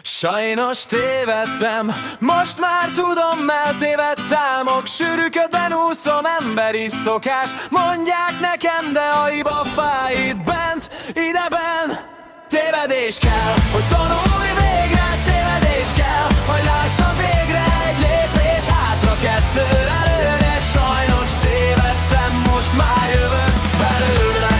Sajnos tévedtem, most már tudom, eltévedtem. Sűrűködben úszom, emberi szokás. Mondják nekem, de a hiba fáj itt bent, ideben. Tévedés kell, hogy tanulj végre. Tévedés kell, hogy láss az égre. Egy lépés hátra, kettő előre. Sajnos tévedtem, most már jövök belőle.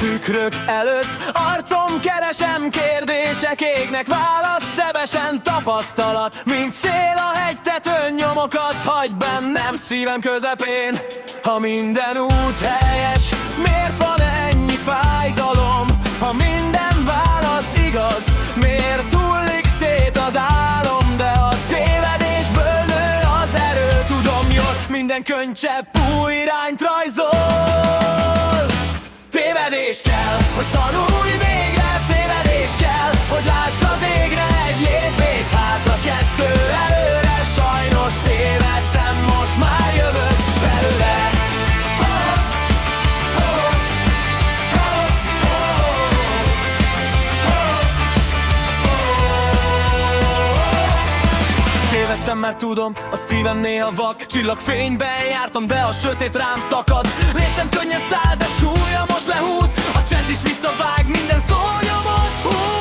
Tükrök előtt arcom keresem, kérdések égnek, válasz sebesen, tapasztalat, mint szél a hegytetőn, nyomokat hagy bennem szívem közepén. Ha minden út helyes, miért van ennyi fájdalom? Ha minden válasz igaz, miért hullik szét az álom? De a tévedésből nő az erő, tudom jól, minden könycsepp új irányt rajzol. Tévedés kell, hogy tanulj végre. Tévedés kell, hogy láss az égre. Egy lépés hátra, kettő előre. Sajnos tévedtem, most már jövök belőle. Tévedtem, mert tudom, a szívem néha vak. Csillagfényben jártam, de a sötét rám szakad. Léptem, könnyen száll, de súlya most lehúz. A csend is visszavág, minden szó nyomot húz.